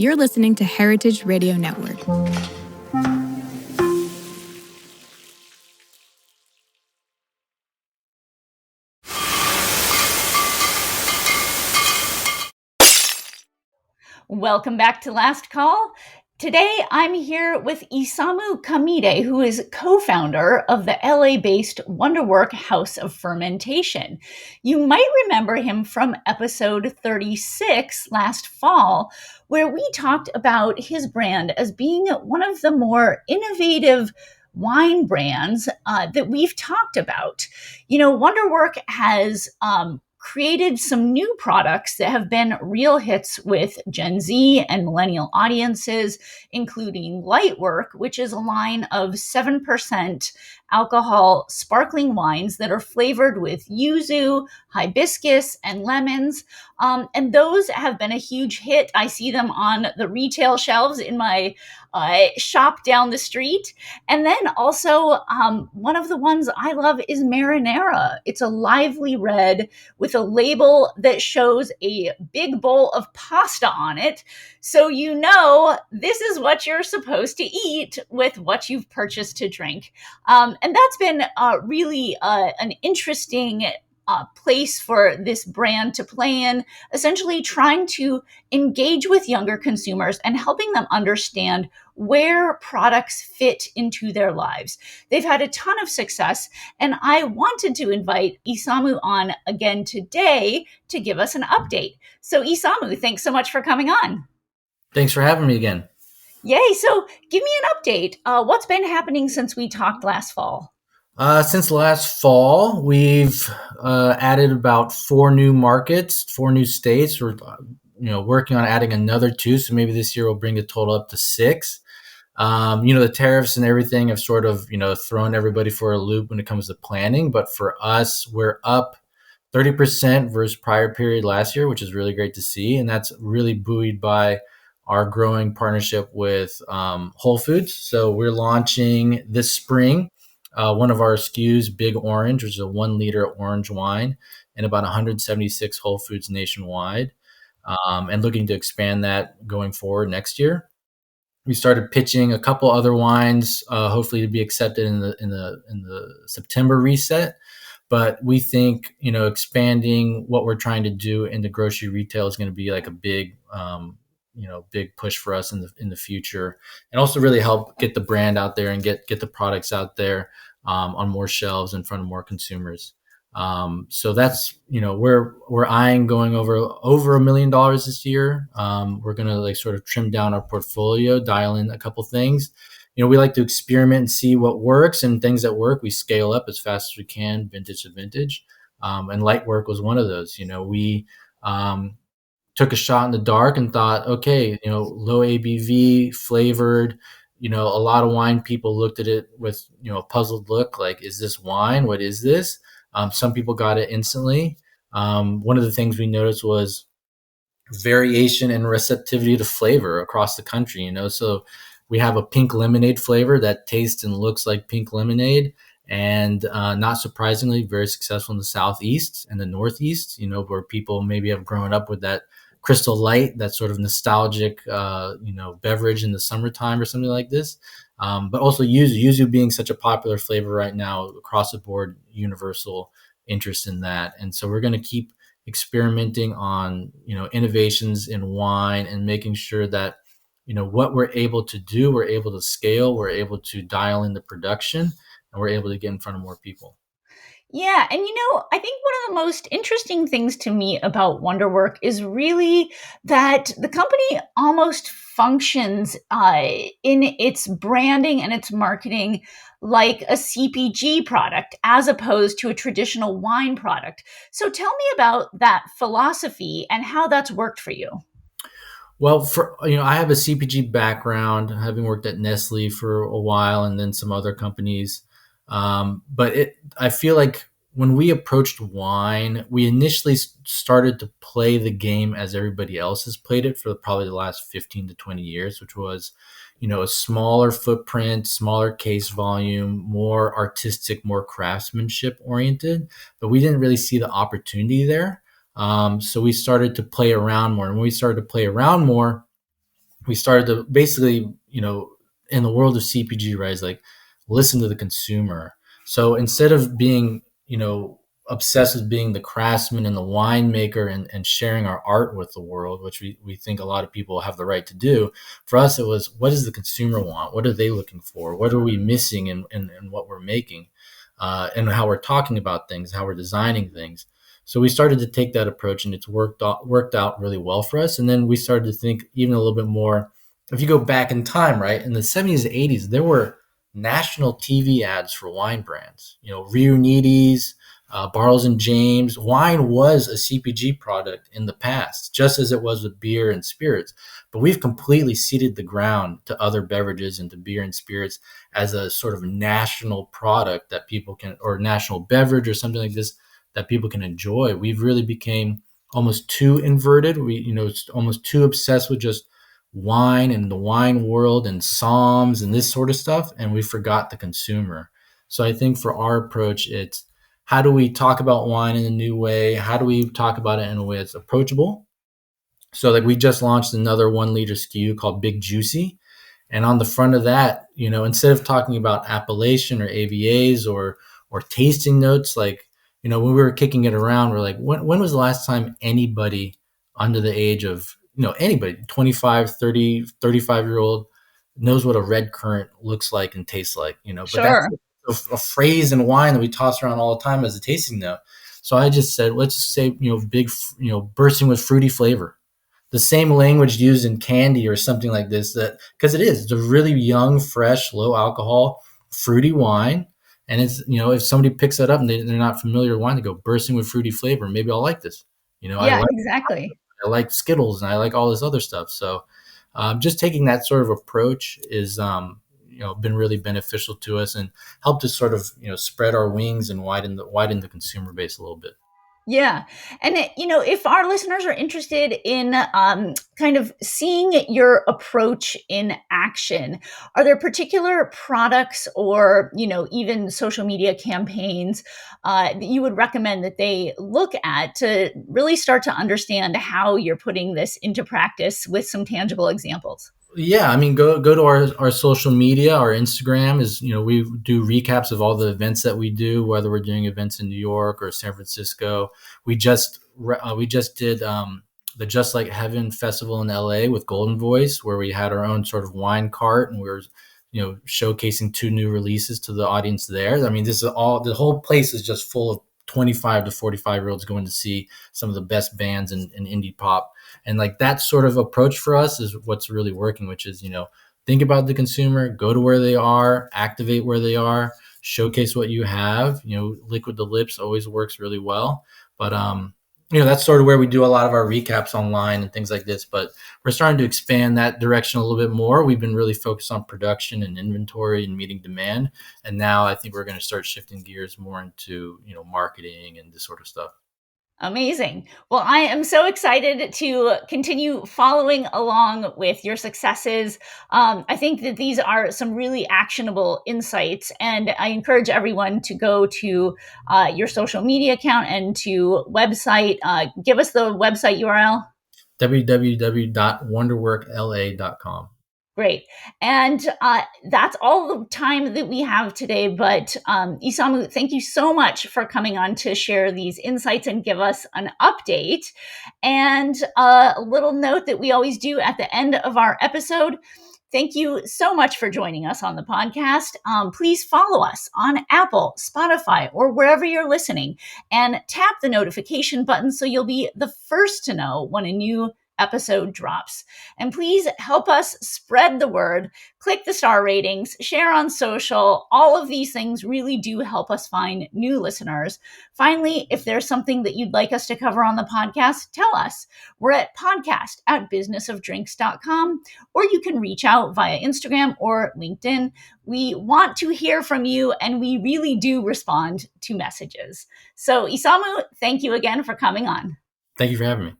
You're listening to Heritage Radio Network. Welcome back to Last Call. Today, I'm here with Issamu Kamide, who is co-founder of the LA-based Wonderwerk House of Fermentation. You might remember him from episode 36 last fall, where we talked about his brand as being one of the more innovative wine brands that we've talked about. You know, Wonderwerk has created some new products that have been real hits with Gen Z and millennial audiences, including Lightwork, which is a line of 7% alcohol sparkling wines that are flavored with yuzu, hibiscus, and lemons. And those have been a huge hit. I see them on the retail shelves in my shop down the street. And then also one of the ones I love is Marinara. It's a lively red with a label that shows a big bowl of pasta on it. So you know this is what you're supposed to eat with what you've purchased to drink. And that's been really an interesting place for this brand to play in, essentially trying to engage with younger consumers and helping them understand where products fit into their lives. They've had a ton of success, and I wanted to invite Issamu on again today to give us an update. So Issamu, thanks so much for coming on. Thanks for having me again. Yay. So give me an update. What's been happening since we talked last fall? Since last fall, we've added about 4 new markets, 4 new states. We're working on adding another 2, so maybe this year we'll bring the total up to 6. The tariffs and everything have sort of thrown everybody for a loop when it comes to planning. But for us, we're up 30% versus prior period last year, which is really great to see, and that's really buoyed by our growing partnership with Whole Foods. So we're launching this spring one of our SKUs, Big Orange, which is a 1 liter orange wine, and about 176 Whole Foods nationwide, and looking to expand that going forward next year. We started pitching a couple other wines, hopefully to be accepted in the September reset. But we think expanding what we're trying to do into grocery retail is going to be like a big big push for us in the future, and also really help get the brand out there and get the products out there on more shelves in front of more consumers. So that's we're eyeing going over $1 million this year. We're gonna sort of trim down our portfolio, dial in a couple things. We like to experiment and see what works, and things that work we scale up as fast as we can, vintage to vintage. And Lightwork was one of those. We took a shot in the dark and thought, okay, low ABV, flavored, a lot of wine people looked at it with, a puzzled look, like, is this wine? What is this? Some people got it instantly. One of the things we noticed was variation and receptivity to flavor across the country, so we have a pink lemonade flavor that tastes and looks like pink lemonade. And not surprisingly, very successful in the Southeast and the Northeast, where people maybe have grown up with that Crystal Light, that sort of nostalgic, beverage in the summertime or something like this. But also yuzu being such a popular flavor right now, across the board, universal interest in that. And so we're going to keep experimenting on, innovations in wine and making sure that, what we're able to do, we're able to scale, we're able to dial in the production, and we're able to get in front of more people. Yeah. And, I think one of the most interesting things to me about Wonderwerk is really that the company almost functions in its branding and its marketing like a CPG product as opposed to a traditional wine product. So tell me about that philosophy and how that's worked for you. Well, I have a CPG background, having worked at Nestle for a while and then some other companies. But I feel like when we approached wine, we initially started to play the game as everybody else has played it for probably the last 15 to 20 years, which was, a smaller footprint, smaller case volume, more artistic, more craftsmanship oriented. But we didn't really see the opportunity there. So we started to play around more. And when we started to play around more, we started to basically, in the world of CPG, right, is like listen to the consumer. So instead of being, obsessed with being the craftsman and the winemaker and sharing our art with the world, which we think a lot of people have the right to do, for us, it was, what does the consumer want? What are they looking for? What are we missing in what we're making? And how we're talking about things, how we're designing things. So we started to take that approach, and it's worked out really well for us. And then we started to think even a little bit more. If you go back in time, right, in the 70s and 80s, there were national TV ads for wine brands. Riunides, Bartles and James. Wine was a CPG product in the past, just as it was with beer and spirits. But we've completely ceded the ground to other beverages and to beer and spirits as a sort of national product that people can, or national beverage or something like this, that people can enjoy. We've really became almost too inverted. It's almost too obsessed with just wine and the wine world and Psalms and this sort of stuff. And we forgot the consumer. So I think for our approach, it's how do we talk about wine in a new way? How do we talk about it in a way that's approachable? So like we just launched another 1 liter SKU called Big Juicy. And on the front of that, instead of talking about appellation or AVAs or tasting notes, like, when we were kicking it around, we're like, when was the last time anybody under the age of, anybody, 25, 30, 35-year-old knows what a red currant looks like and tastes like, but Sure. that's a phrase in wine that we toss around all the time as a tasting note. So I just said, let's just say, big, bursting with fruity flavor, the same language used in candy or something like this, that because it's a really young, fresh, low alcohol, fruity wine. And it's, if somebody picks that up and they're not familiar with wine, they go bursting with fruity flavor. Maybe I'll like this. Yeah, exactly. I like Skittles and I like all this other stuff. So just taking that sort of approach is, been really beneficial to us and helped us sort of, spread our wings and widen the consumer base a little bit. Yeah. And, if our listeners are interested in kind of seeing your approach in action, are there particular products or, even social media campaigns that you would recommend that they look at to really start to understand how you're putting this into practice with some tangible examples? Yeah, I mean, go to our social media. Our Instagram is, we do recaps of all the events that we do, whether we're doing events in New York or San Francisco. We just did the Just Like Heaven Festival in LA with Golden Voice, where we had our own sort of wine cart, and we were, showcasing 2 new releases to the audience there. I mean, the whole place is just full of 25 to 45-year-olds going to see some of the best bands in indie pop. And like that sort of approach for us is what's really working, which is, think about the consumer, go to where they are, activate where they are, showcase what you have. Liquid to lips always works really well. But, that's sort of where we do a lot of our recaps online and things like this. But we're starting to expand that direction a little bit more. We've been really focused on production and inventory and meeting demand. And now I think we're going to start shifting gears more into, marketing and this sort of stuff. Amazing. Well, I am so excited to continue following along with your successes. I think that these are some really actionable insights, and I encourage everyone to go to your social media account and to website. Give us the website URL. www.wonderwerkla.com. Great. And that's all the time that we have today. But Issamu, thank you so much for coming on to share these insights and give us an update. And a little note that we always do at the end of our episode. Thank you so much for joining us on the podcast. Please follow us on Apple, Spotify, or wherever you're listening, and tap the notification button so you'll be the first to know when a new episode drops. And please help us spread the word. Click the star ratings, share on social. All of these things really do help us find new listeners. Finally, if there's something that you'd like us to cover on the podcast, tell us. We're at podcast@businessofdrinks.com, or you can reach out via Instagram or LinkedIn. We want to hear from you, and we really do respond to messages. So, Issamu, thank you again for coming on. Thank you for having me.